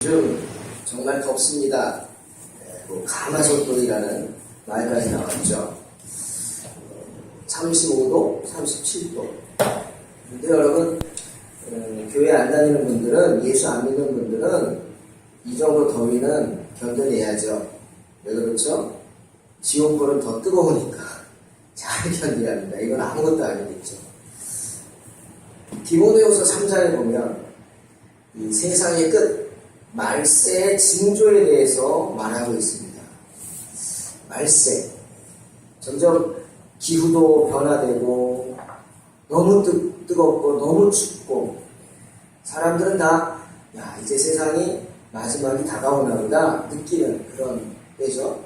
요즘 정말 덥습니다. 가마솥돌이라는 말까지 나왔죠. 35도, 37도. 근데 여러분, 교회 안 다니는 분들은, 예수 안 믿는 분들은 이 정도 더위는 견뎌내야죠. 왜 그렇죠? 지옥불은 더 뜨거우니까 잘 견뎌야 합니다. 이건 아무것도 아니겠죠. 디모데후서 3장에 보면 이 세상의 끝, 말세의 징조에 대해서 말하고 있습니다. 말세. 점점 기후도 변화되고 너무 뜨겁고 너무 춥고 사람들은 다 이제 세상이 마지막이 다가오나 보다 느끼는 그런 때죠.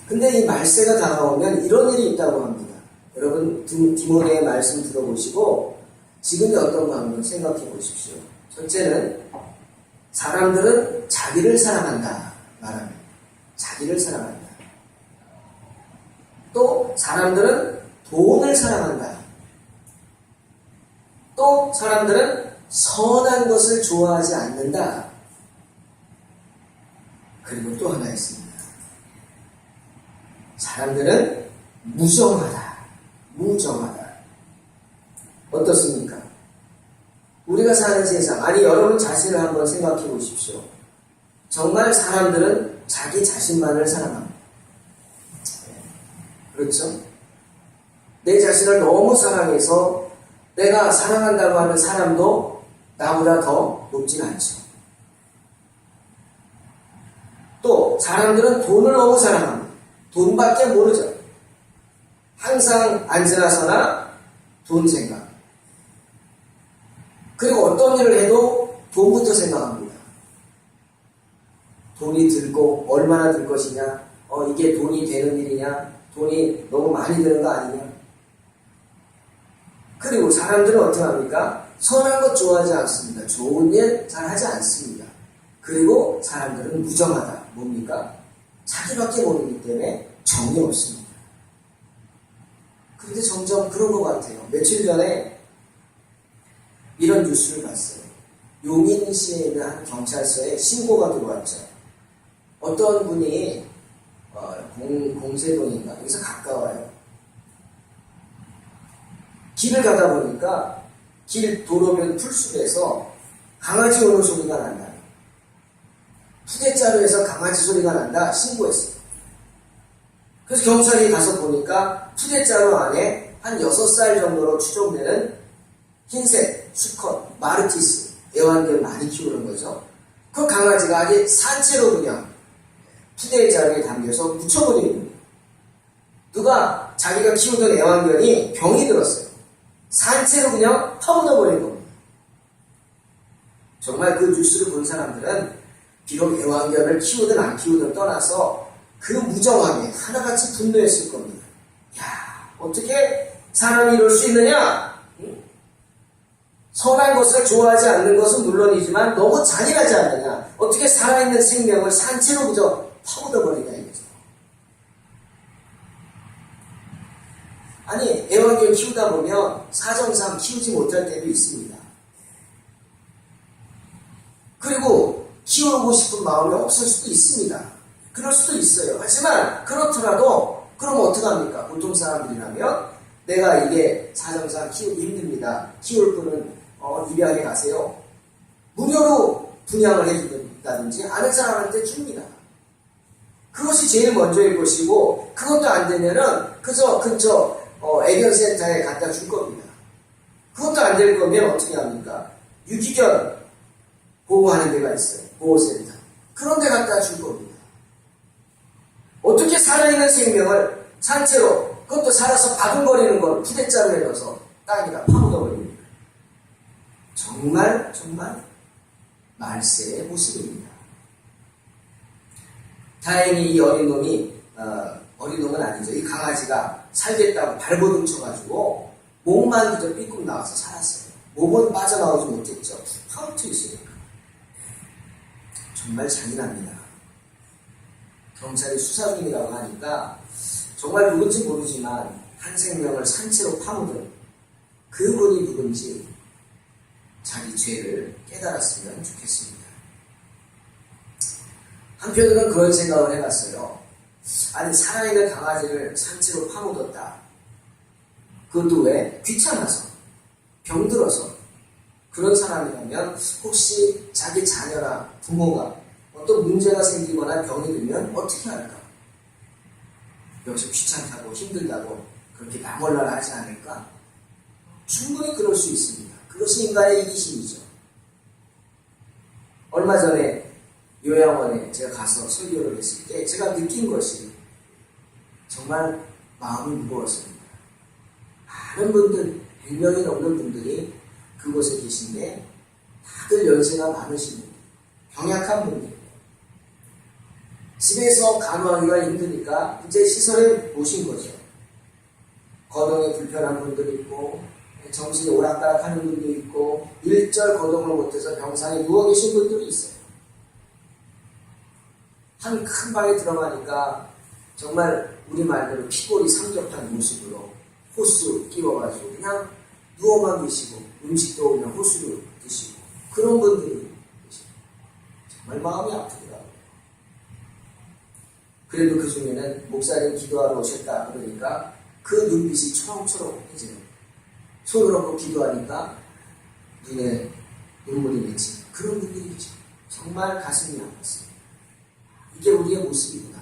근데 이 말세가 다가오면 이런 일이 있다고 합니다. 여러분 디모데의 말씀 들어보시고 지금이 어떤가 한번 생각해 보십시오. 첫째는 사람들은 자기를 사랑한다 말합니다. 자기를 사랑한다. 또 사람들은 돈을 사랑한다. 또 사람들은 선한 것을 좋아하지 않는다. 그리고 또 하나 있습니다. 사람들은 무정하다. 무정하다. 어떻습니까? 우리가 사는 세상, 아니 여러분 자신을 한번 생각해 보십시오. 정말 사람들은 자기 자신만을 사랑합니다. 그렇죠? 내 자신을 너무 사랑해서 내가 사랑한다고 하는 사람도 나보다 더 높진 않죠. 또 사람들은 돈을 너무 사랑합니다. 돈밖에 모르죠. 항상 앉으나서나 돈 생각. 그리고 어떤 일을 해도 돈부터 생각합니다. 돈이 들고 얼마나 들 것이냐, 이게 돈이 되는 일이냐, 돈이 너무 많이 드는 거 아니냐. 그리고 사람들은 어떻게 합니까? 선한 것 좋아하지 않습니다. 좋은 일 잘 하지 않습니다. 그리고 사람들은 무정하다. 뭡니까? 자기밖에 모르기 때문에 정이 없습니다. 그런데 점점 그런 것 같아요. 며칠 전에 이런 뉴스를 봤어요. 용인시에 있는 한 경찰서에 신고가 들어왔죠. 어떤 분이 공세동인가 여기서 가까워요. 길을 가다 보니까 길 도로변 풀숲에서 강아지 우는 소리가 난다. 푸대자루에서 강아지 소리가 난다 신고했어요. 그래서 경찰이 가서 보니까 푸대자루 안에 한 6살 정도로 추정되는 흰색 수컷 마르티스 애완견 많이 키우는 거죠. 그 강아지가 아직 산채로 그냥 푸대자루에 담겨서 묻혀버리는 거예요. 누가 자기가 키우던 애완견이 병이 들었어요. 산채로 그냥 파묻어버린 겁니다. 정말 그 뉴스를 본 사람들은 비록 애완견을 키우든 안 키우든 떠나서 그 무정함에 하나같이 분노했을 겁니다. 어떻게 사람이 이럴 수 있느냐? 선한 것을 좋아하지 않는 것은 물론이지만 너무 잔인하지 않느냐? 어떻게 살아있는 생명을 산채로 그저 파묻어버리냐 이거죠. 아니 애완견 키우다 보면 사정상 키우지 못할 때도 있습니다. 그리고 키우고 싶은 마음이 없을 수도 있습니다. 그럴 수도 있어요. 하지만 그렇더라도 그럼 어떡합니까? 보통 사람들이라면 내가 이게 사정상 키우기 힘듭니다. 키울 분은 입양해 가세요. 무료로 분양을 해준다든지 아는 사람한테 줍니다. 그것이 제일 먼저일 것이고 그것도 안 되면은 그저 근처 애견센터에 갖다 줄 겁니다. 그것도 안 될 거면 어떻게 합니까? 유기견 보호하는 데가 있어요. 보호센터. 그런 데 갖다 줄 겁니다. 어떻게 살아있는 생명을 산채로 그것도 살아서 바둥거리는 걸 푸대자루에 넣어서 땅에다 파묻어버립니다. 정말 말세의 모습입니다. 다행히 이 어린 놈은 아니죠. 이 강아지가 살겠다고 발버둥 쳐가지고 몸만 그저 삐끔 나와서 살았어요. 몸은 빠져나오지 못했죠. 파묻혀 있으니까. 정말 잔인합니다. 경찰이 수사 중이라고 하니까 정말 누군지 모르지만 한 생명을 산채로 파묻은 그분이 누군지 자기 죄를 깨달았으면 좋겠습니다. 한편으로는 그런 생각을 해봤어요. 아니, 살아있는 강아지를 산채로 파묻었다. 그것도 왜? 귀찮아서, 병들어서. 그런 사람이라면 혹시 자기 자녀나 부모가 어떤 문제가 생기거나 병이 들면 어떻게 할까? 여기서 귀찮다고 힘들다고 그렇게 나몰라라 하지 않을까? 충분히 그럴 수 있습니다. 그것이 인간의 이기심이죠. 얼마 전에 요양원에 제가 가서 설교를 했을 때 제가 느낀 것이 정말 마음이 무거웠습니다. 많은 분들, 100명이 넘는 분들이 그곳에 계신데 다들 연세가 많으신 분들, 병약한 분들, 집에서 간호하기가 힘드니까 이제 시설에 모신 거죠. 거동이 불편한 분도 있고 정신이 오락가락하는 분도 있고 일절 거동을 못해서 병상에 누워 계신 분들이 있어요. 한 큰 방에 들어가니까 정말 우리 말대로 피골이 삼겹한 모습으로 호수 끼워가지고 그냥 누워만 계시고 음식도 그냥 호수로 드시고 그런 분들이 계시고 정말 마음이 아프더라고요. 그래도 그 중에는 목사님 기도하러 오셨다 그러니까 그 눈빛이 초롱초롱해져요. 손을 얹고 기도하니까 눈에 눈물이 맺힌 그런 분들이 계셔. 정말 가슴이 아팠어요. 이게 우리의 모습이구나.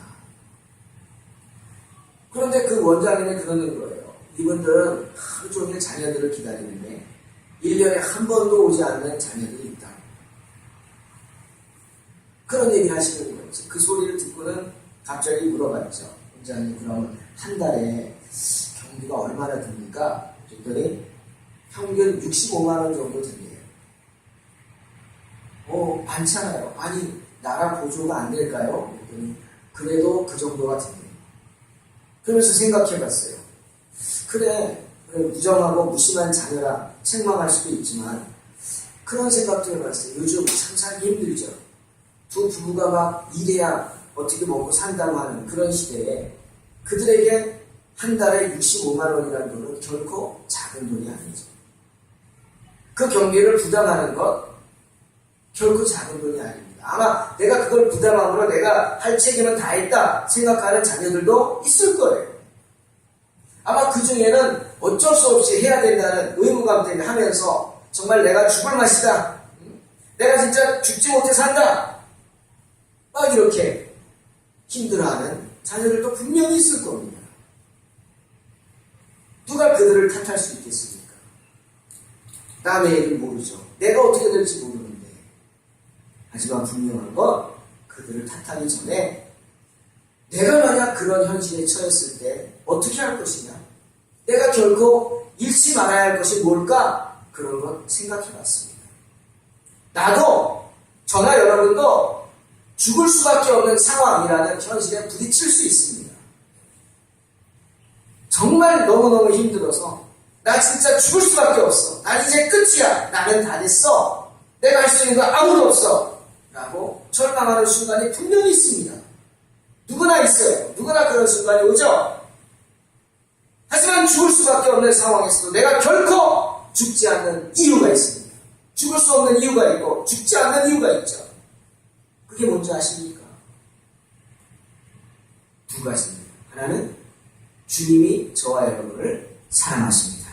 그런데 그 원장님이 그러는 거예요. 이분들은 하루 종일 자녀들을 기다리는데 1년에 한 번도 오지 않는 자녀들이 있다. 그런 얘기 하시는 거예요. 그 소리를 듣고는 갑자기 물어봤죠. 원장님, 그러면 한 달에 경비가 얼마나 듭니까? 그랬더니 평균 65만 원 정도 든대요. 많잖아요. 아니, 나라 보조가 안 될까요? 그랬더니 그래도 그 정도가 든대요. 그러면서 생각해봤어요. 그래, 무정하고 무심한 자녀라 책망할 수도 있지만 그런 생각도 해봤어요. 요즘 참 살기 힘들죠. 두 부부가 막 일해야 어떻게 먹고 산다고 하는 그런 시대에 그들에게 한 달에 65만 원이라는 돈은 결코 작은 돈이 아니죠. 그 경비를 부담하는 것 결코 작은 돈이 아닙니다. 아마 내가 그걸 부담함으로 내가 할 책임은 다 했다 생각하는 자녀들도 있을 거예요. 아마 그 중에는 어쩔 수 없이 해야 된다는 의무감 때문에 하면서 정말 내가 죽을 맛이다. 내가 진짜 죽지 못해 산다. 막 이렇게 힘들어하는 자녀들도 분명히 있을 겁니다. 누가 그들을 탓할 수 있겠습니까? 남의 일을 모르죠. 내가 어떻게 될지 모르는데. 하지만 분명한 건 그들을 탓하기 전에 내가 만약 그런 현실에 처했을 때 어떻게 할 것이냐? 내가 결코 잃지 말아야 할 것이 뭘까? 그런 건 생각해 봤습니다. 나도, 저나 여러분도 죽을 수밖에 없는 상황이라는 현실에 부딪힐 수 있습니다. 정말 너무너무 힘들어서 나 진짜 죽을 수밖에 없어. 난 이제 끝이야. 나는 다 됐어. 내가 할 수 있는 거 아무도 없어. 라고 절망하는 순간이 분명히 있습니다. 누구나 있어요. 누구나 그런 순간이 오죠. 하지만 죽을 수밖에 없는 상황에서도 내가 결코 죽지 않는 이유가 있습니다. 죽을 수 없는 이유가 있고 죽지 않는 이유가 있죠. 그게 뭔지 아십니까? 두 가지입니다. 하나는 주님이 저와 여러분을 사랑하십니다.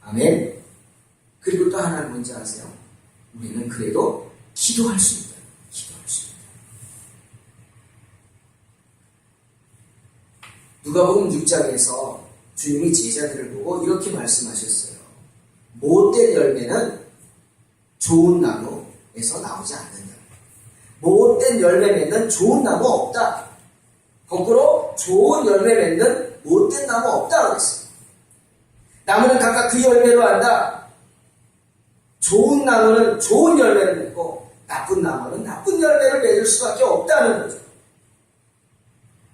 아멘. 그리고 또 하나는 뭔지 아세요? 우리는 그래도 기도할 수 있다. 기도할 수 있다. 누가복음 6장에서 주님이 제자들을 보고 이렇게 말씀하셨어요. 못된 열매는 좋은 나무에서 나오지 않는 열매. 못된 열매 맺는 좋은 나무 없다. 거꾸로 좋은 열매 맺는 못된 나무 없다 그랬어요. 나무는 각각 그 열매로 한다. 좋은 나무는 좋은 열매를 맺고 나쁜 나무는 나쁜 열매를 맺을 수밖에 없다는 거죠.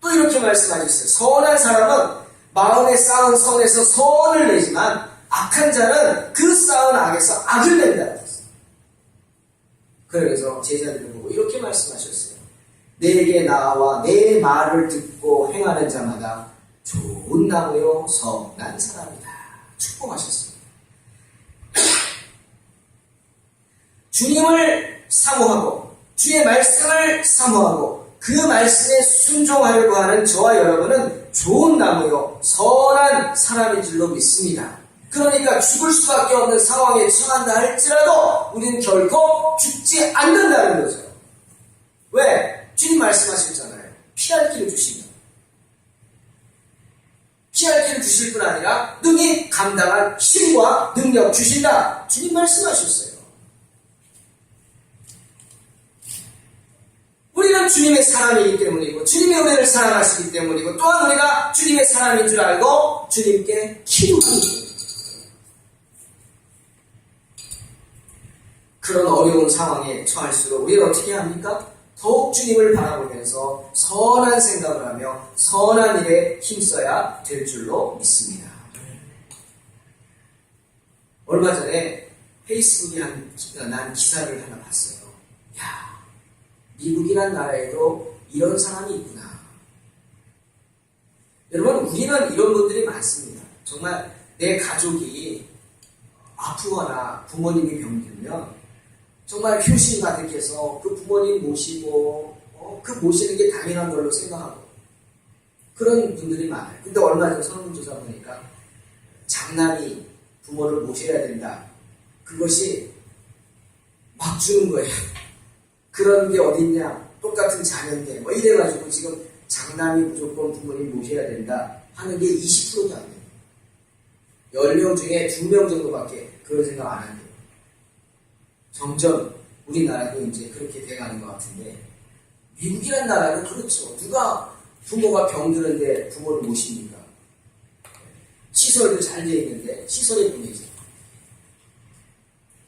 또 이렇게 말씀하셨어요. 선한 사람은 마음에 쌓은 선에서 선을 내지만 악한 자는 그 쌓은 악에서 악을 낸다고 했어요. 그래서 제자들을 보고 이렇게 말씀하셨어요. 내게 나와 내 말을 듣고 행하는 자마다 좋은 나무요 선한 사람이다. 축복하셨습니다. 주님을 사모하고 주의 말씀을 사모하고 그 말씀에 순종하려고 하는 저와 여러분은 좋은 나무요 선한 사람인 줄로 믿습니다. 그러니까 죽을 수밖에 없는 상황에 처한다 할지라도 우리는 결코 죽지 않는다는 거죠. 왜? 주님 말씀하셨잖아요. 피할 길을 주시면. 피할 길을 주실 뿐 아니라 능히 감당한 힘과 능력 주신다. 주님 말씀하셨어요. 우리는 주님의 사람이기 때문이고 주님이 우리를 사랑하시기 때문이고 또한 우리가 주님의 사람인 줄 알고 주님께 기도하는 거예요. 그런 어려운 상황에 처할수록 우리는 어떻게 합니까? 더욱 주님을 바라보면서 선한 생각을 하며 선한 일에 힘써야 될 줄로 믿습니다. 얼마 전에 페이스북에 난 기사를 하나 봤어요. 야, 미국이란 나라에도 이런 사람이 있구나. 여러분, 우리는 이런 분들이 많습니다. 정말 내 가족이 아프거나 부모님이 병들면 정말 효심 가득해서 그 부모님 모시고 그 모시는 게 당연한 걸로 생각하고 그런 분들이 많아요. 근데 얼마 전 설문조사 보니까 장남이 부모를 모셔야 된다. 그것이 막 주는 거예요. 그런 게 어딨냐. 똑같은 자녀인데 뭐 이래가지고 지금 장남이 무조건 부모님 모셔야 된다 하는 게 20%도 안 돼요. 10명 중에 2명 정도밖에 그런 생각 안 한대요. 점점 우리나라도 이제 그렇게 돼가는 것 같은데 미국이란 나라는 그렇죠. 누가 부모가 병드는데 부모를 모십니까? 시설도 잘 돼 있는데 시설에 보내죠.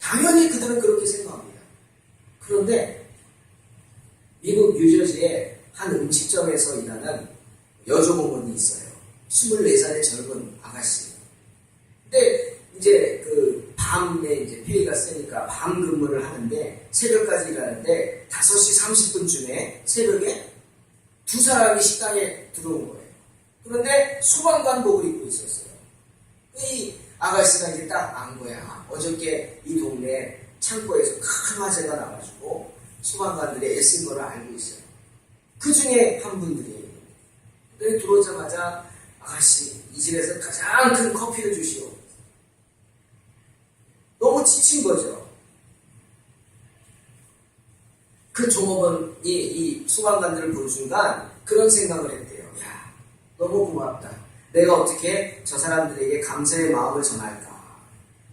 당연히 그들은 그렇게 생각합니다. 그런데 미국 뉴저지에 한 음식점에서 일하는 여조공원이 있어요. 24살의 젊은 아가씨. 근데 이제 그 밤에 이제 페이가 세니까 밤 근무를 하는데 새벽까지 일하는데 5시 30분쯤에 새벽에 두 사람이 식당에 들어온 거예요. 그런데 소방관복을 입고 있었어요. 이 아가씨가 이제 딱 안 거야. 어저께 이 동네 창고에서 큰 화재가 나가지고 소방관들이 애쓴 거를 알고 있어요. 그 중에 한 분들이 들어오자마자 아가씨 이 집에서 가장 큰 커피를 주시오. 너무 지친 거죠. 그 종업원이 이 소방관들을 본 순간 그런 생각을 했대요. 야, 너무 고맙다. 내가 어떻게 저 사람들에게 감사의 마음을 전할까.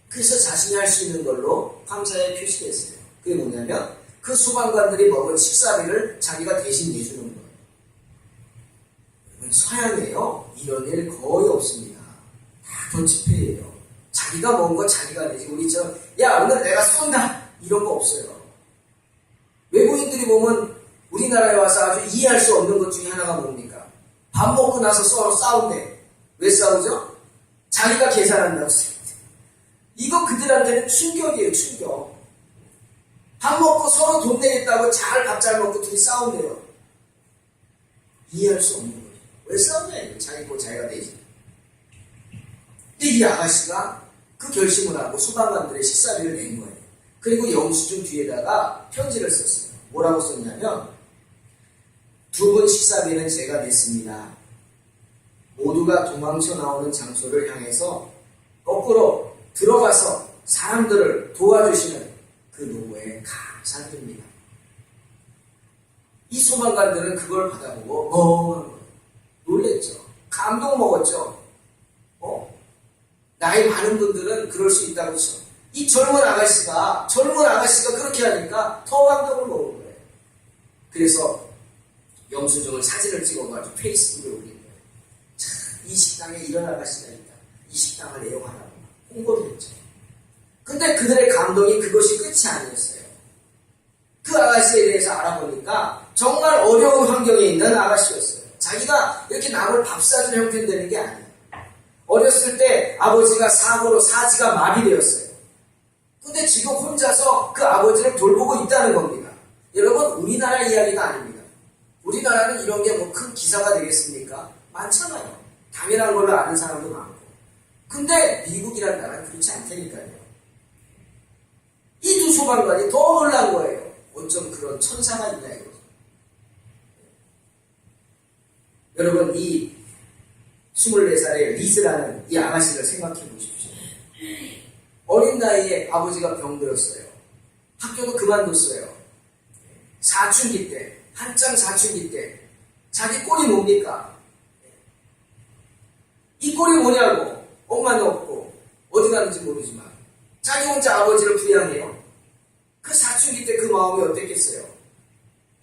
그래서 자신이 할 수 있는 걸로 감사의 표시를 했어요. 그게 뭐냐면 그 소방관들이 먹은 식사비를 자기가 대신 내주는 거예요. 서양에요. 이런 일 거의 없습니다. 다 더치페이예요. 자기가 먹은 거 자기가 내지. 우리처럼 야 오늘 내가 쏜다 이런 거 없어요. 외국인들이 보면 우리나라에 와서 아주 이해할 수 없는 것 중에 하나가 뭡니까? 밥 먹고 나서 서로 싸운대. 왜 싸우죠? 자기가 계산한다고. 이거 그들한테는 충격이에요. 충격. 밥 먹고 서로 돈 내겠다고 잘 밥 잘 먹고 둘이 싸운대요. 이해할 수 없는 거예요. 왜 싸우냐 이거. 자기 거 자기가 내지. 근데 이 아가씨가 그 결심을 하고 소방관들의 식사비를 낸 거예요. 그리고 영수증 뒤에다가 편지를 썼어요. 뭐라고 썼냐면 두 분 식사비는 제가 냈습니다. 모두가 도망쳐 나오는 장소를 향해서 거꾸로 들어가서 사람들을 도와주시는 그 노고에 감사드립니다. 이 소방관들은 그걸 받아보고 놀랬죠. 감동 먹었죠. 나이 많은 분들은 그럴 수 있다고 쳐. 이 젊은 아가씨가 그렇게 하니까 더 감동을 먹은 거예요. 그래서 영수증을 사진을 찍어가지고 페이스북에 올린 거예요. 자, 이 식당에 이런 아가씨가 있다. 이 식당을 애용하라고 홍보를 했죠. 근데 그들의 감동이 그것이 끝이 아니었어요. 그 아가씨에 대해서 알아보니까 정말 어려운 환경에 있는 아가씨였어요. 자기가 이렇게 남을 밥 사준 형편 되는 게 아니에요. 어렸을 때 아버지가 사고로 사지가 마비되었어요. 근데 지금 혼자서 그 아버지를 돌보고 있다는 겁니다. 여러분, 우리나라 이야기가 아닙니다. 우리나라는 이런 게 뭐 큰 기사가 되겠습니까? 많잖아요. 당연한 걸로 아는 사람도 많고. 근데 미국이라는 나라는 그렇지 않다니까요. 이 두 소방관이 더 놀란 거예요. 어쩜 그런 천사가 있나 이거죠. 여러분 이 24살의 리즈라는 이 아가씨를 생각해 보십시오. 어린 나이에 아버지가 병들었어요. 학교도 그만뒀어요. 사춘기 때, 한창 사춘기 때 자기 꼴이 뭡니까? 이 꼴이 뭐냐고. 엄마는 없고 어디 가는지 모르지만 자기 혼자 아버지를 부양해요. 그 사춘기 때 그 마음이 어땠겠어요?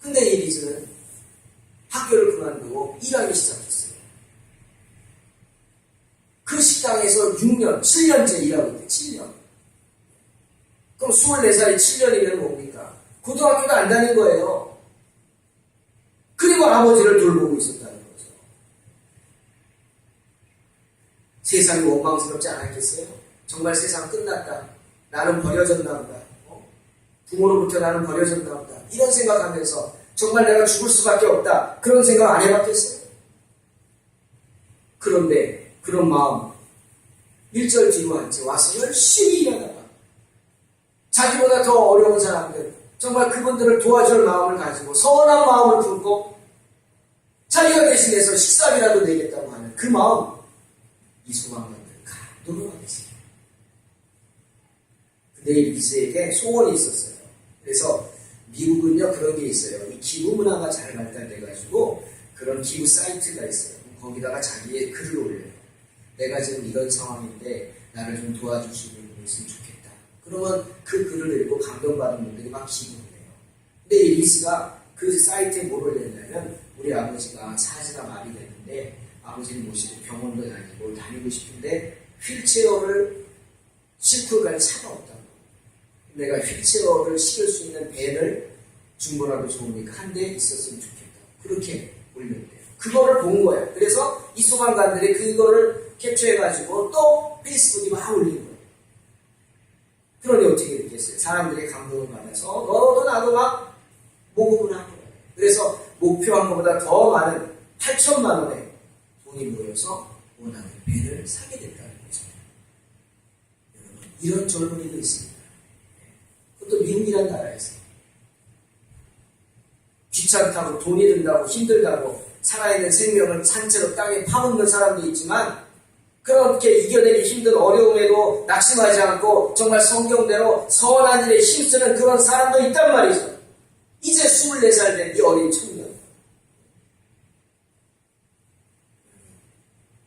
근데 이 리즈는 학교를 그만두고 일하기 시작했어요. 그 식당에서 6년, 7년째 일하고 있대. 7년. 그럼 24살이 7년이면 뭡니까? 고등학교도 안 다닌 거예요. 그리고 아버지를 돌보고 있었다는 거죠. 세상이 원망스럽지 않았겠어요? 정말 세상 끝났다. 나는 버려졌나 보다. 부모로부터 나는 버려졌나 보다. 이런 생각하면서 정말 내가 죽을 수밖에 없다. 그런 생각 안 해봤겠어요? 그런데 그런 마음 1절 뒤로 앉아 와서 열심히 일하다가 자기보다 더 어려운 사람들 정말 그분들을 도와줄 마음을 가지고 선한 마음을 품고 자기가 대신해서 식사비라도 내겠다고 하는 그 마음 이 소망관들 감동하겠어요. 근데 이 리즈에게 소원이 있었어요. 그래서 미국은요 그런 게 있어요. 이 기부 문화가 잘 발달돼가지고 그런 기부 사이트가 있어요. 거기다가 자기의 글을 올려요. 내가 지금 이런 상황인데 나를 좀 도와주시는 분이 있으면 좋겠다. 그러면 그 글을 읽고 감동받은 분들이 막 기부를 해요. 근데 이 리즈가 그 사이트에 뭘 올렸냐면 우리 아버지가 사지가 마비됐는데 아버지를 모시고 병원도 다니고 싶은데 휠체어를 싣고 갈 차가 없다고. 내가 휠체어를 실을 수 있는 밴을 중고라도 좋으니까 한 대 있었으면 좋겠다. 그렇게 올렸대요. 그거를 본 거예요. 그래서 이 소방관들이 그거를 캡처해가지고 또 페이스북에 막 올린 거예요. 그러니 어떻게 됐겠어요? 사람들의 감동을 받아서 너도 나도 막 모금을 한 거예요. 그래서 목표한 것보다 더 많은 8천만 원의 돈이 모여서 원하는 밴을 사게 됐다는 거죠. 여러분 이런 젊은이도 있습니다. 그것도 미국이라는 나라에서 귀찮다고 돈이 든다고 힘들다고 살아있는 생명을 산채로 땅에 파묻는 사람도 있지만 그렇게 이겨내기 힘든 어려움에도 낙심하지 않고 정말 성경대로 선한 일에 힘쓰는 그런 사람도 있단 말이죠. 이제 24살 된 이 어린 청년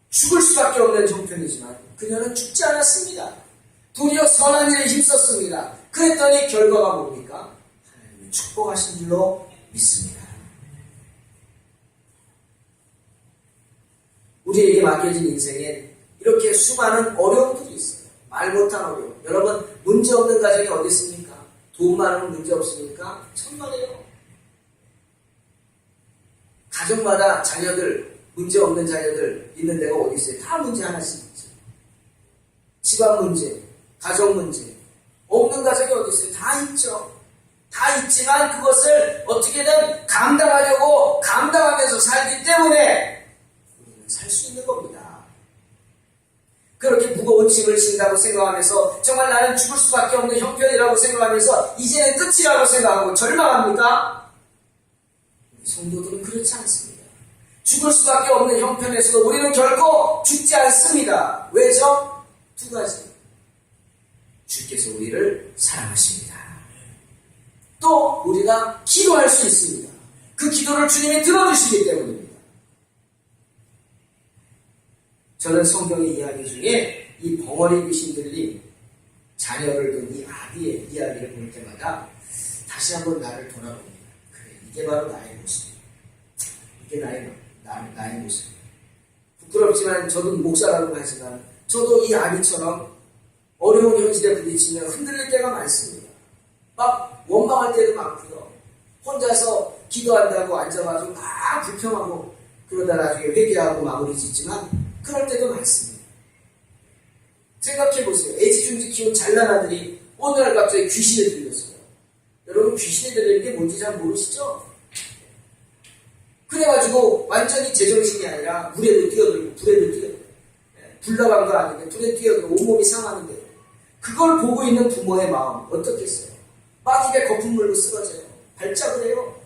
죽을 수밖에 없는 형편이지만 그녀는 죽지 않았습니다. 도리어 선한 일에 힘썼습니다. 그랬더니 결과가 뭡니까? 하나님이 축복하신 줄로 믿습니다. 우리에게 맡겨진 인생엔 이렇게 수많은 어려움들이 있어요. 말 못한 어려움. 여러분 문제 없는 가정이 어디 있습니까? 돈 많으면 문제 없습니까? 천만에요. 가정마다 자녀들 문제 없는 자녀들 있는 데가 어디 있어요? 다 문제 하나씩 있죠. 집안 문제, 가정 문제 없는 가정이 어디 있어요? 다 있죠. 다 있지만 그것을 어떻게든 감당하면서 살기 때문에 우리는 살 수 있는 겁니다. 그렇게 무거운 짐을 진다고 생각하면서 정말 나는 죽을 수밖에 없는 형편이라고 생각하면서 이제는 끝이라고 생각하고 절망합니까? 성도들은 그렇지 않습니다. 죽을 수밖에 없는 형편에서도 우리는 결코 죽지 않습니다. 왜죠? 두 가지. 주께서 우리를 사랑하십니다. 또 우리가 기도할 수 있습니다. 그 기도를 주님이 들어주시기 때문입니다. 저는 성경의 이야기 중에 이 벙어리 귀신 들린 자녀를 둔 이 아비의 이야기를 볼 때마다 다시 한번 나를 돌아봅니다. 그래, 이게 바로 나의 모습이에요. 이게 나의 모습이에요. 부끄럽지만 저도 목사라고 하지만 저도 이 아비처럼 어려운 현실에 부딪히며 흔들릴 때가 많습니다. 막 원망할 때도 많고요. 혼자서 기도한다고 앉아가지고 막 불평하고 그러다 나중에 회개하고 마무리 짓지만 그럴 때도 많습니다. 생각해보세요. 애지중지 키운 잘난 아들이 어느 날 갑자기 귀신에 들렸어요. 여러분 귀신에 들리는 게 뭔지 잘 모르시죠? 그래가지고 완전히 제정신이 아니라 물에도 뛰어들고 불에도 뛰어들고 불 나간 거 아닌데 불에 뛰어들고 온몸이 상하는데 그걸 보고 있는 부모의 마음 어떻겠어요? 막 입에 거품 물고 쓰러져요. 발작을 해요.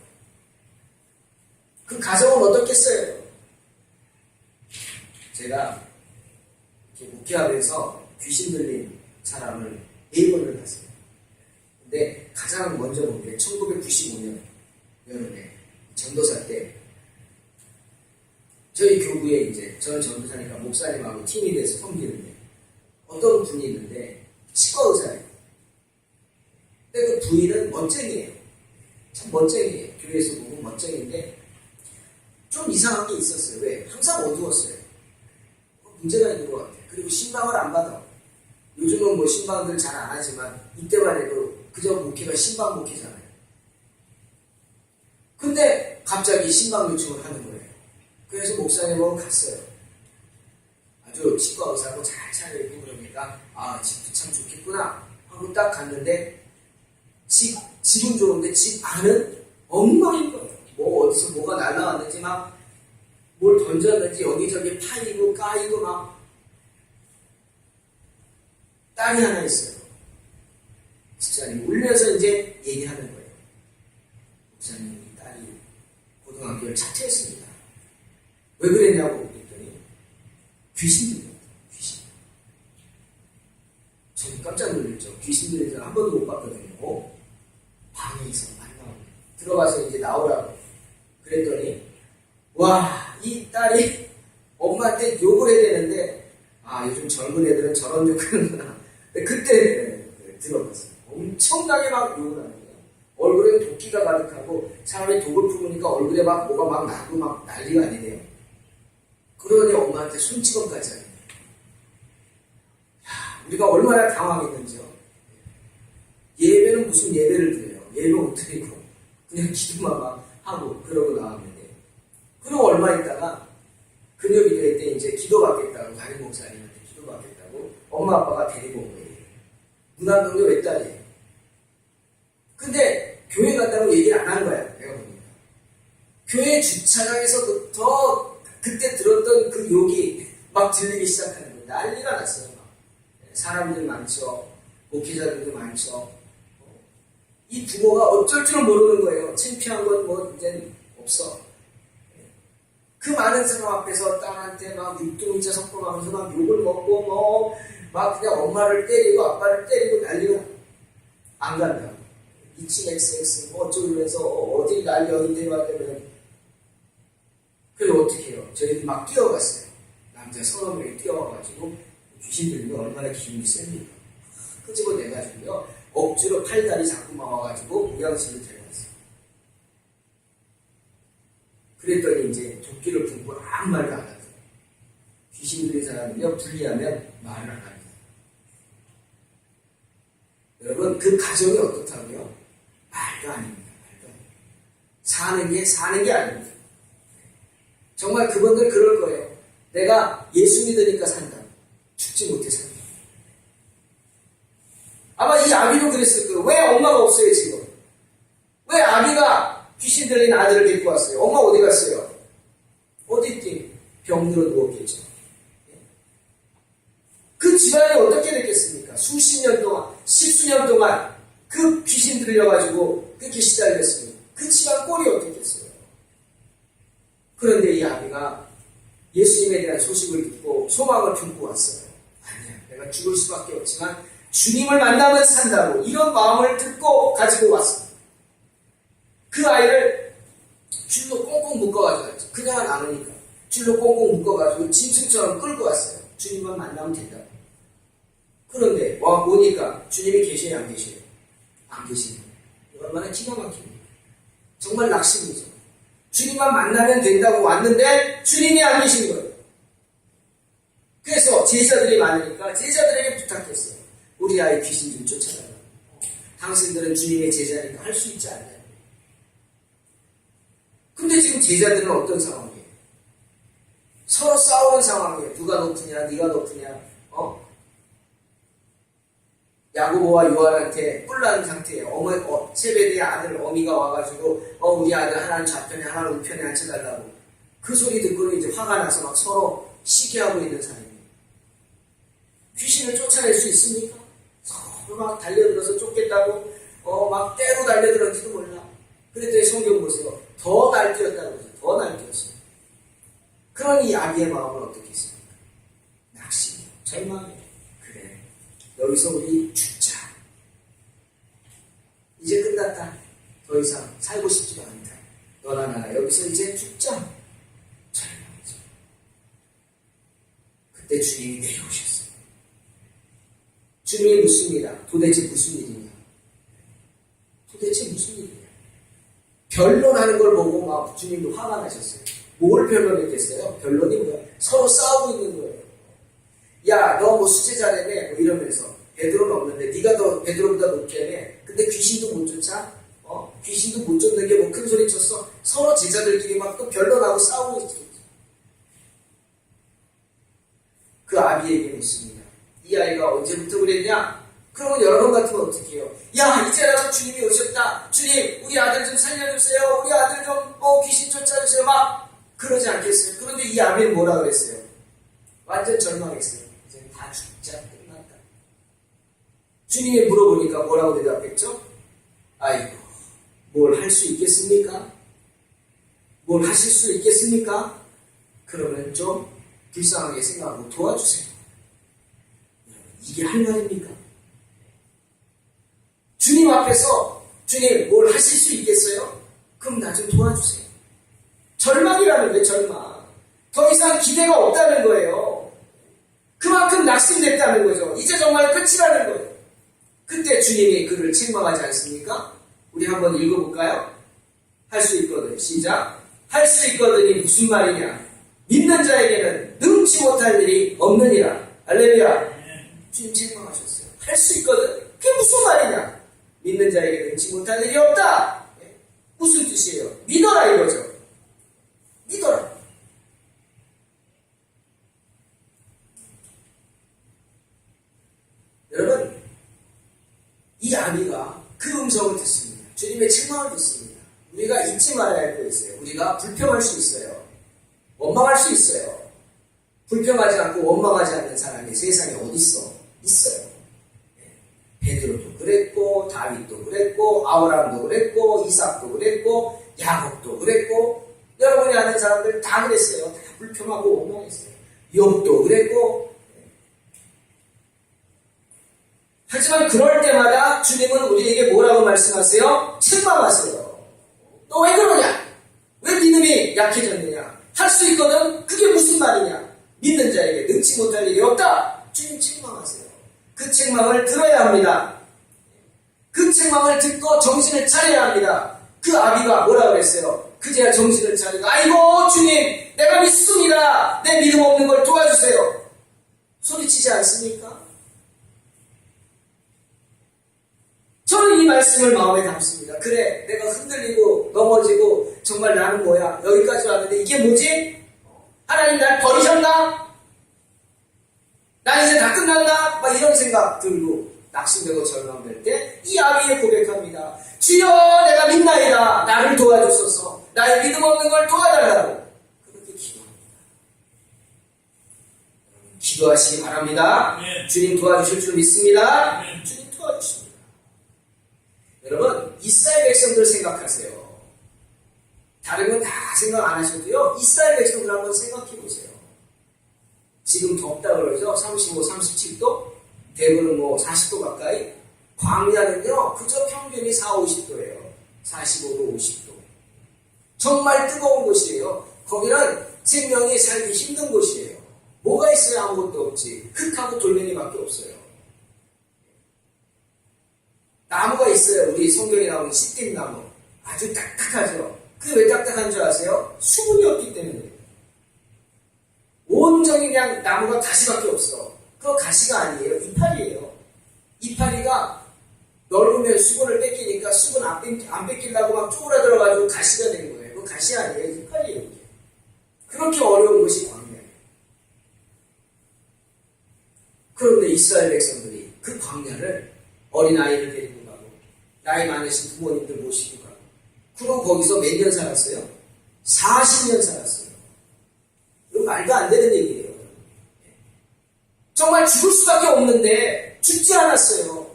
그 가정은 어떻겠어요? 제가 이렇게 목회하면서 귀신 들린 사람을 4번을 봤어요. 근데 가장 먼저 본 게 1995년 여름에 전도사 때 저희 교구에 이제 저는 전도사니까 목사님하고 팀이 돼서 섬기는데 어떤 분이 있는데 치과 의사예요. 근데 그 부인은 멋쟁이에요. 참 멋쟁이에요. 교회에서 보면 멋쟁이인데 좀 이상한 게 있었어요. 왜? 항상 어두웠어요. 문제가 있는 것 같아요. 그리고 신방을 안 받아. 요즘은 뭐 신방들 잘 안 하지만 이때만 해도 그저 목회가 신방 목회잖아요. 근데 갑자기 신방 요청을 하는 거예요. 그래서 목사님하고 갔어요. 아주 치과 의사하고 잘 차려입고 그러니까 아 집도 참 좋겠구나 하고 딱 갔는데 집은 좋은데 집 안은 엉망인 거예요. 뭐 어디서 뭐가 날라왔는지 막 뭘 던졌는지 여기저기 파이고 까이고 막. 딸이 하나 있어요. 집사님 울면서 이제 얘기하는 거예요. 목사님 이 딸이 고등학교를 자퇴했습니다. 왜 그랬냐고 그랬더니 귀신 들렸다. 귀신. 저는 깜짝 놀랐죠. 귀신 들린 사람 한 번도 못 봤거든요. 방에 있어 만나고 들어가서 이제 나오라고 그랬더니 와 이 딸이 엄마한테 욕을 해야 되는데 아 요즘 젊은 애들은 저런 욕 하는구나. 그때 들어봤어요. 엄청나게 막 욕을 하는 거예요. 얼굴에 도끼가 가득하고 사람이 독을 품으니까 얼굴에 막 뭐가 막 나고 막 난리가 아니네요. 그러더니 엄마한테 손찌검까지 하는 거예요. 우리가 얼마나 당황했는지요. 예배는 무슨 예배를 드려요. 예배 못 드리고 그냥 기도만 막 하고 그러고 나왔는데 그리고 얼마 있다가 금요일에 때 이제 기도받겠다고 담임 목사님한테 기도받겠다고 엄마 아빠가 데리고 온 거예요. 문안동교 외딸이에요. 근데 교회 간다고 얘기를 안 한 거야. 내가 보니까 교회 주차장에서부터 그때 들었던 그 욕이 막 들리기 시작하는 거예요. 난리가 났어요. 막. 사람들 많죠. 목회자들도 많죠. 이 부모가 어쩔 줄 모르는 거예요. 창피한 건 뭐 이제 없어. 그 많은 사람 앞에서 딸한테 막 육두문자 섞어가면서 막 욕을 먹고 뭐 막 그냥 엄마를 때리고 아빠를 때리고 난리가 안 간다. 이치 XX 뭐 어쩌면서 어디 난리 어딘데 말하면 그래서 어떻게 해요? 저희들이 막 뛰어갔어요. 남자 서너 명이 뛰어와가지고 귀신 들리면 얼마나 기운이 셉니까? 끄집어내가지고요. 억지로 팔다리 잡고 막와가지고 무양실을 데려갔어요. 그랬더니 이제 도끼를 품고 아무 말도 안 하더라고요. 귀신 들린 사람은요, 불리하면 말을 안 합니다. 여러분, 그 가정이 어떻다고요? 말도 아닙니다. 말도 아닙니다. 사는 게 아닙니다. 정말 그분들 그럴 거예요. 내가 예수 믿으니까 산다. 죽지 못해 산다. 아마 이 아비도 그랬을 거예요. 왜 엄마가 없어요, 지금? 왜 아비가 귀신 들린 아들을 데리고 왔어요? 엄마 어디 갔어요? 어디 있긴? 병들어 누웠겠죠. 그 집안이 어떻게 됐겠습니까? 수십 년 동안, 십수년 동안 그 귀신 들려가지고 그렇게 시달렸으니 그 집안 꼴이 어떻겠어요? 그런데 이 아비가 예수님에 대한 소식을 듣고 소망을 품고 왔어요. 아니야, 내가 죽을 수밖에 없지만 주님을 만나면 산다고 이런 마음을 듣고 가지고 왔습니다. 그 아이를 줄로 꽁꽁 묶어가지고 왔죠. 그냥 안 오니까 줄로 꽁꽁 묶어가지고 짐승처럼 끌고 왔어요. 주님만 만나면 된다고. 그런데 오니까 주님이 계셔요, 안 계셔요? 안 계시네요. 얼마나 기가 막힙니까? 정말 낙심이죠. 주님만 만나면 된다고 왔는데 주님이 안 계신 거예요. 그래서 제자들이 많으니까 제자들에게 부탁했어요. 우리 아이 귀신 좀 쫓아달라고. 당신들은 주님의 제자니까 할 수 있지 않나요? 근데 지금 제자들은 어떤 상황이에요? 서로 싸우는 상황이에요. 누가 높으냐, 네가 높으냐. 야고보와 요한한테 뿔난 상태예요. 세베대의 아들 어미가 와가지고 우리 아들 하나는 좌편에 하나는 우편에 앉혀달라고. 그 소리 듣고는 이제 화가 나서 막 서로 시기하고 있는 사람이에요. 귀신을 쫓아낼 수 있습니까? 서로 막 달려들어서 쫓겠다고 막 때로 달려들었지도 몰라. 그랬더니 성경 보세요. 더 날뛰었다고 해서 더 날뛰었어요. 그러니 이 아비의 마음은 어떻게 했습니까? 낙심이요. 절망이요. 그래. 여기서 우리 죽자. 이제 끝났다. 더 이상 살고 싶지가 않다. 너나 나나 여기서 이제 죽자. 절망이죠. 그때 주님이 내려오셨어요. 주님이 묻습니다. 도대체 무슨 일이냐? 도대체 무슨 일이냐? 변론하는 걸 보고 막 주님도 화가 나셨어요. 뭘 변론했겠어요? 변론이 뭐야? 서로 싸우고 있는 거예요. 야, 너 뭐 수제 잘해내? 뭐 이러면서. 베드로는 없는데 네가 더 베드로보다 높게 해. 근데 귀신도 못 쫓아? 귀신도 못 쫓는 게 뭐 큰 소리 쳤어? 서로 제자들끼리 막 또 변론하고 싸우고 있죠. 그 아비에게 묻습니다. 이 아이가 언제부터 그랬냐? 그러면 여러분 같으면 어떻게 해요? 야, 이제라도 주님이 오셨다. 주님, 우리 아들 좀 살려주세요. 우리 아들 좀 귀신 쫓아주세요. 막 그러지 않겠어요? 그런데 이 아비는 뭐라 그랬어요? 완전 절망했어요. 이제 다 죽자. 끝났다. 주님이 물어보니까 뭐라고 대답했죠? 아이고, 뭘 할 수 있겠습니까? 뭘 하실 수 있겠습니까? 그러면 좀 불쌍하게 생각하고 도와주세요. 이게 할 말입니까? 주님 앞에서 주님 뭘 하실 수 있겠어요? 그럼 나 좀 도와주세요. 절망이라는 게 절망. 더 이상 기대가 없다는 거예요. 그만큼 낙심됐다는 거죠. 이제 정말 끝이라는 거예요. 그때 주님이 그를 책망하지 않습니까? 우리 한번 읽어볼까요? 할 수 있거든. 시작. 할 수 있거든이 무슨 말이냐? 믿는 자에게는 능치 못할 일이 없느니라. 할렐루야. 주님 책망하셨어요. 할 수 있거든. 그게 무슨 말이냐? 믿는 자에게 능치 못할 일이 없다. 무슨 뜻이에요? 믿어라 이거죠. 믿어라. 여러분, 이 아비가 그 음성을 듣습니다. 주님의 책망을 듣습니다. 우리가 잊지 말아야 할 거 있어요. 우리가 불평할 수 있어요. 원망할 수 있어요. 불평하지 않고 원망하지 않는 사람이 세상에 어디 있어? 있어요. 베드로도 그랬고, 다윗도 그랬고, 아브라함도 그랬고, 이삭도 그랬고, 야곱도 그랬고, 여러분이 아는 사람들 다 그랬어요. 다 불평하고 원망했어요. 욥도 그랬고. 하지만 그럴 때마다 주님은 우리에게 뭐라고 말씀하세요? 책망하세요. 너 왜 그러냐? 왜 믿음이 약해졌느냐? 할 수 있거든? 그게 무슨 말이냐? 믿는 자에게 능치 못할 일이 없다. 주님 책망하세요. 그 책망을 들어야 합니다. 그 책망을 듣고 정신을 차려야 합니다. 그 아비가 뭐라 그랬어요? 그제야 정신을 차리고 아이고 주님 내가 믿습니다. 내 믿음 없는 걸 도와주세요. 소리치지 않습니까? 저는 이 말씀을 마음에 담습니다. 그래 내가 흔들리고 넘어지고 정말 나는 뭐야 여기까지 왔는데 이게 뭐지? 하나님 날 버리셨나? 나 이제 다 끝났나? 막 이런 생각 들고 낙심되고 절망될 때 이 아비에 고백합니다. 주여 내가 믿나이다. 나를 도와주소서. 나의 믿음 없는 걸 도와달라고. 그렇게 기도합니다. 기도하시기 바랍니다. 네. 주님 도와주실 줄 믿습니다. 네. 주님 도와주십니다. 여러분 이스라엘 백성들 생각하세요. 다른 건 다 생각 안 하셔도요. 이스라엘 백성들 한번 생각해 보세요. 지금 덥다 그러죠. 35, 37도? 대구는 뭐 40도 가까이? 광야는요, 그저 평균이 4, 50도예요. 45도, 50도. 정말 뜨거운 곳이에요. 거기는 생명이 살기 힘든 곳이에요. 뭐가 있어요? 아무것도 없지. 흙하고 돌멩이밖에 없어요. 나무가 있어요. 우리 성경에 나오는 시띠나무. 아주 딱딱하죠. 그게 왜 딱딱한 줄 아세요? 수분이 없기 때문에. 온전히 그냥 나무가 가시밖에 없어. 그거 가시가 아니에요. 이파리예요. 이파리가 넓으면 수분을 뺏기니까 수분 안 뺏기려고 막 쪼그라들어가지고 가시가 된 거예요. 그거 가시 아니에요. 이파리예요. 이게. 그렇게 어려운 것이 광야예요. 그런데 이스라엘 백성들이 그 광야를 어린아이를 데리고 가고 나이 많으신 부모님들 모시고 가고 그럼 거기서 몇 년 살았어요? 40년 살았어요. 이거 말도 안 되는 얘기예요. 정말 죽을 수밖에 없는데 죽지 않았어요.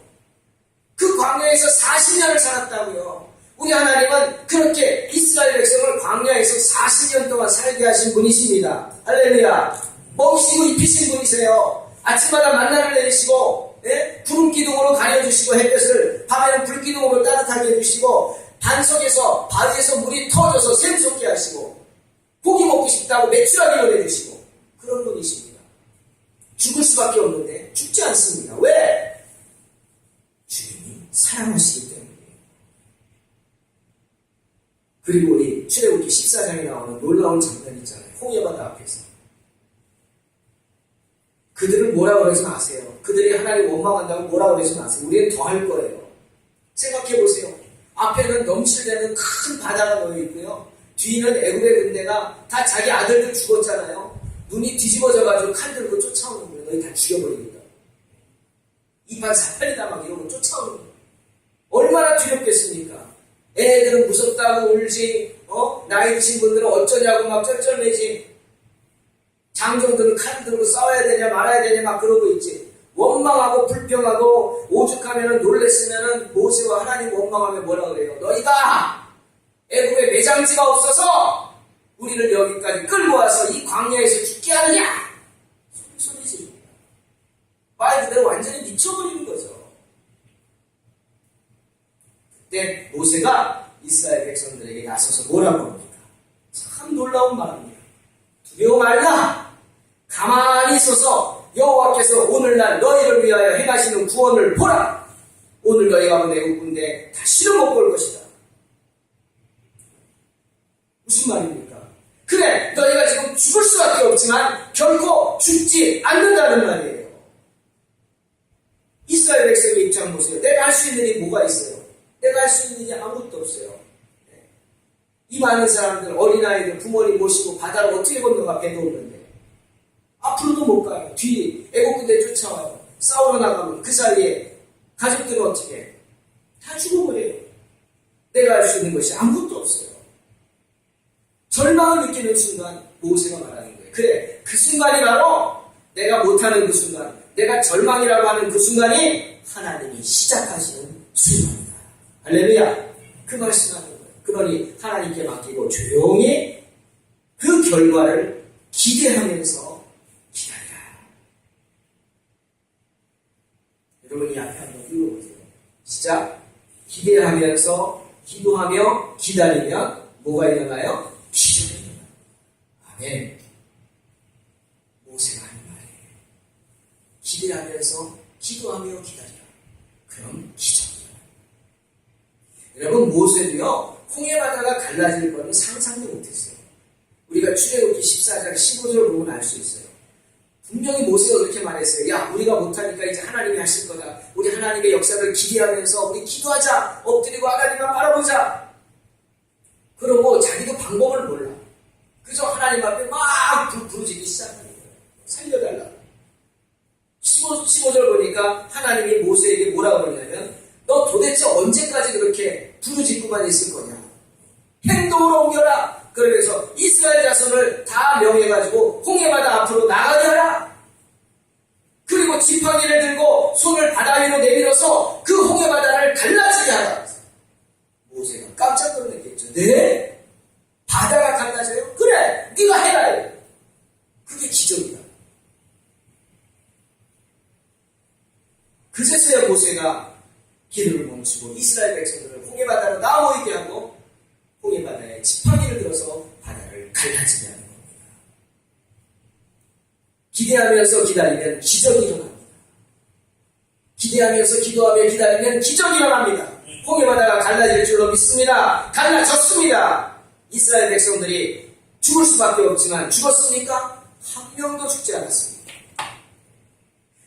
그 광야에서 40년을 살았다고요. 우리 하나님은 그렇게 이스라엘 백성을 광야에서 40년 동안 살게 하신 분이십니다. 할렐루야. 먹이시고 입히신 분이세요. 아침마다 만나를 내리시고 구름 기둥으로 가려주시고 햇볕을 밤에는 불 기둥으로 따뜻하게 해주시고 반석에서 바위에서 물이 터져서 샘솟게 하시고 고기 먹고 싶다고 매출하게 보내주시고 그런 분이십니다. 죽을 수밖에 없는데 죽지 않습니다. 왜? 주님이 사랑하시기 때문이에요. 그리고 우리 출애굽기 14장에 나오는 놀라운 장면 있잖아요. 홍해바다 앞에서. 그들을 뭐라고 그러지 마세요. 그들이 하나님 원망한다고 뭐라고 그러지 마세요. 우리는 더 할 거예요. 생각해보세요. 앞에는 넘실대는 큰 바다가 놓여 있고요. 뒤는 애굽의 군대가 다 자기 아들들 죽었잖아요. 눈이 뒤집어져가지고 칼 들고 쫓아오는 거예요. 너희 다 죽여버리겠다. 이판 사팔이다 막 이러고 쫓아오는 거예요. 얼마나 두렵겠습니까? 애들은 무섭다고 울지, 나이 드신 분들은 어쩌냐고 막 쩔쩔매지. 장정들은 칼 들고 싸워야 되냐 말아야 되냐 막 그러고 있지. 원망하고 불평하고 오죽하면은 놀랬으면은 모세와 하나님 원망하면 뭐라 그래요? 너희가 애굽에 매장지가 없어서 우리를 여기까지 끌고 와서 이 광야에서 죽게 하느냐? 소리지. 말 그대로 완전히 미쳐버리는 거죠. 그때 모세가 이스라엘 백성들에게 나서서 뭐라고 합니까? 참 놀라운 말입니다. 두려워 말라. 가만히 있어서 여호와께서 오늘날 너희를 위하여 행하시는 구원을 보라. 오늘 너희가 본 애국 군대 다시는 못 볼 것이다. 무슨 말입니까? 그래, 너희가 지금 죽을 수밖에 없지만 결코 죽지 않는다는 말이에요. 이스라엘 백성의 입장 보세요. 내가 할 수 있는 일이 뭐가 있어요? 내가 할 수 있는 일이 아무것도 없어요. 이 많은 사람들, 어린아이들, 부모님 모시고 바다를 어떻게 건너가 배도 없는데 앞으로도 못 가요. 뒤 애국 군대 쫓아와요. 싸우러 나가면 그 사이에 가족들은 어떻게 해? 다 죽어버려요. 내가 할 수 있는 것이 아무것도 없어요. 절망을 느끼는 순간 모세가 말하는 거예요. 그래, 그 순간이 바로 내가 못하는 그 순간, 내가 절망이라고 하는 그 순간이 하나님이 시작하시는 순간이다. 할렐루야. 그 말씀하는 거예요. 그러니 하나님께 맡기고 조용히 그 결과를 기대하면서 기다리라. 여러분 이 앞에 한번 읽어보세요. 시작. 기대하면서 기도하며 기다리면 뭐가 일어나요? 기적이 일어나요. 아멘. 모세가 하는 말이에요. 기대하면서 기도하며 기다리라. 그럼 기적이 일어나요. 여러분 모세도요. 홍해바다가 갈라질 거는 상상도 못했어요. 우리가 출애굽기 14장 15절 보면 알 수 있어요. 분명히 모세가 그렇게 말했어요. 야, 우리가 못하니까 이제 하나님이 하실 거다. 우리 하나님의 역사를 기대하면서 우리 기도하자. 엎드리고 하나님만 바라보자. 그러고 자기도 방법을 몰라. 그래서 하나님 앞에 막 부르짖기 시작하는 거예요. 살려달라. 15절 보니까 하나님이 모세에게 뭐라고 그러냐면 너 도대체 언제까지 그렇게 부르짖고만 있을 거냐. 행동으로 옮겨라. 그러면서 이스라엘 자손을 다 명해가지고 홍해바다 앞으로 나가게 하라. 그리고 지팡이를 들고 손을 바다 위로 내밀어서 그 홍해바다를 갈라지게 하라. 모세가 깜짝 놀랐겠죠. 네? 바다가 갈라져요? 그래, 네가 해라. 그게 기적이다. 그제서야 모세가 기도를 멈추고 이스라엘 백성들을 홍해바다로 나오게 하고 홍해바다에 지팡이를 들어서 바다를 갈라지게 하는 겁니다. 기대하면서 기다리면 기적이 일어납니다. 기대하면서 기도하며 기다리면 기적이 일어납니다. 홍해바다가 갈라질 줄로 믿습니다. 갈라졌습니다. 이스라엘 백성들이 죽을 수밖에 없지만 죽었습니까? 한 명도 죽지 않았습니다.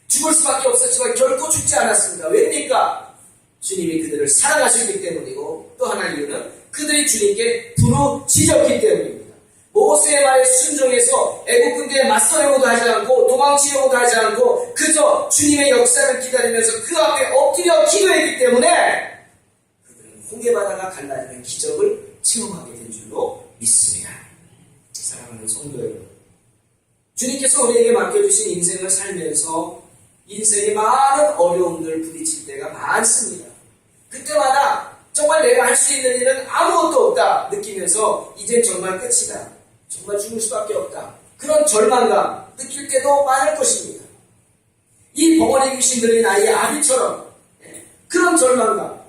죽을 수밖에 없었지만 결코 죽지 않았습니다. 왜입니까? 주님이 그들을 사랑하셨기 때문이고 또 하나 이유는 그들이 주님께 부르짖었기 때문입니다. 모세의 말에 순종해서 애국 군대에 맞서려고도 하지 않고 도망치려고도 하지 않고 그저 주님의 역사를 기다리면서 그 앞에 엎드려 기도했기 때문에 그들은 홍해바다가 갈라지는 기적을 체험하게 된 줄로 믿습니다. 사랑하는 성도 여러분, 주님께서 우리에게 맡겨주신 인생을 살면서 인생에 많은 어려움들 부딪힐 때가 많습니다. 그때마다 정말 내가 할 수 있는 일은 아무것도 없다 느끼면서 이젠 정말 끝이다. 정말 죽을 수밖에 없다. 그런 절망감 느낄 때도 많을 것입니다. 이 벙어리 귀신 들린 아이 아비처럼 그런 절망감,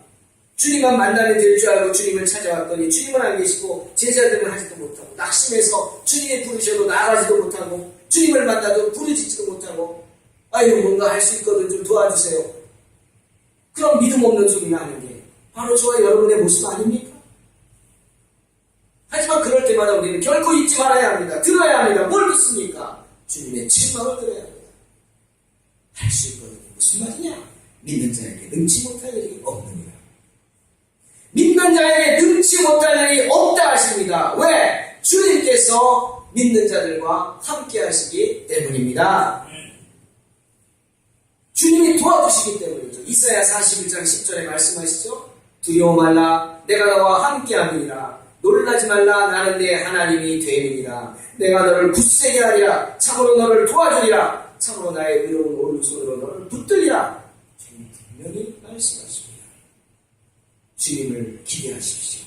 주님만 만나면 될 줄 알고 주님을 찾아왔더니 주님은 안 계시고 제자들은 하지도 못하고 낙심해서 주님이 부르셔도 나가지도 못하고 주님을 만나도 부르짖지도 못하고 아이고 뭔가 할 수 있거든 좀 도와주세요. 그런 믿음 없는 소리가 하는 게 바로 저와 여러분의 모습 아닙니까? 하지만 그럴 때마다 우리는 결코 잊지 말아야 합니다. 들어야 합니다. 뭘 듣습니까? 주님의 책망을 들어야 합니다. 할 수 있거든요. 무슨 말이냐? 믿는 자에게 능치 못할 일이 없느니라. 믿는 자에게 능치 못할 일이 없다 하십니다. 왜? 주님께서 믿는 자들과 함께 하시기 때문입니다. 주님이 도와주시기 때문이죠. 이사야 41장 10절에 말씀하시죠. 두려워 말라 내가 너와 함께 하리라. 놀라지 말라 나는 내 하나님이 되리라. 내가 너를 굳세게 하리라. 참으로 너를 도와주리라. 참으로 나의 의로운 오른손으로 너를 붙들리라. 주님 분명히 말씀하십니다. 주님을 기대하십시오.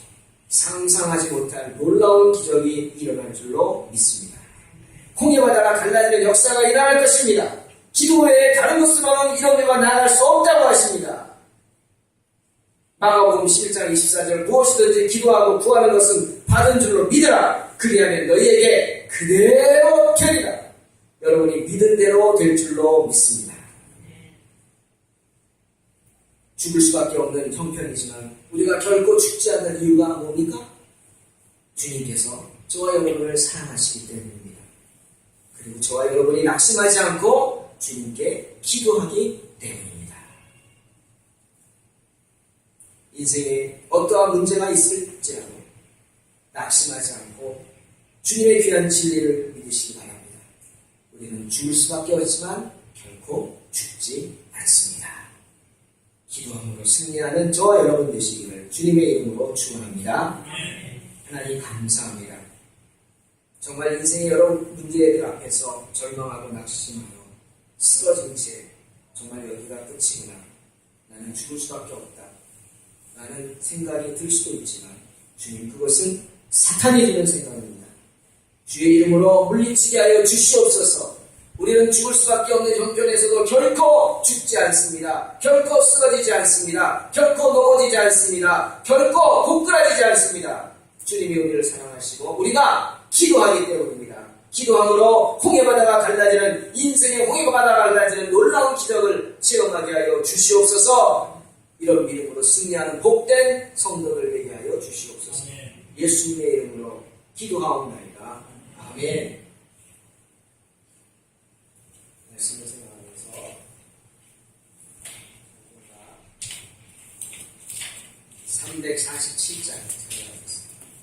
상상하지 못할 놀라운 기적이 일어날 줄로 믿습니다. 홍해바다가 갈라지는 역사가 일어날 것입니다. 기도 외에 다른 것으로는 이런 데가 나아갈 수 없다고 하십니다. 마가복음 11장 24절 무엇이든지 기도하고 구하는 것은 받은 줄로 믿으라. 그리하면 너희에게 그대로 되리라. 여러분이 믿은 대로 될 줄로 믿습니다. 죽을 수밖에 없는 형편이지만 우리가 결코 죽지 않는 이유가 뭡니까? 주님께서 저와 여러분을 사랑하시기 때문입니다. 그리고 저와 여러분이 낙심하지 않고 주님께 기도하기 때문입니다. 인생에 어떠한 문제가 있을지라도 낙심하지 않고 주님의 귀한 진리를 믿으시기 바랍니다. 우리는 죽을 수밖에 없지만 결코 죽지 않습니다. 기도함으로 승리하는 저와 여러분 되시기를 주님의 이름으로 축원합니다. 하나님 감사합니다. 정말 인생의 여러 문제들 앞에서 절망하고 낙심하고 쓰러진 채 정말 여기가 끝이구나. 나는 죽을 수밖에 없다. 라는 생각이 들 수도 있지만 주님 그것은 사탄이 주는 생각입니다. 주의 이름으로 물리치게 하여 주시옵소서. 우리는 죽을 수밖에 없는 형편에서도 결코 죽지 않습니다. 결코 쓰러지지 않습니다. 결코 넘어지지 않습니다. 결코 고꾸라지지 않습니다. 주님이 우리를 사랑하시고 우리가 기도하기 때문입니다. 기도함으로 홍해바다가 갈라지는 인생의 홍해바다가 갈라지는 놀라운 기적을 체험하게 하여 주시옵소서. 이런 믿음으로 승리하는 복된 성도를 되게 하여 주시옵소서. 예수님의 이름으로 기도하옵나이다. 아멘. 말씀을 생각하면서 347장 생각하겠습니다.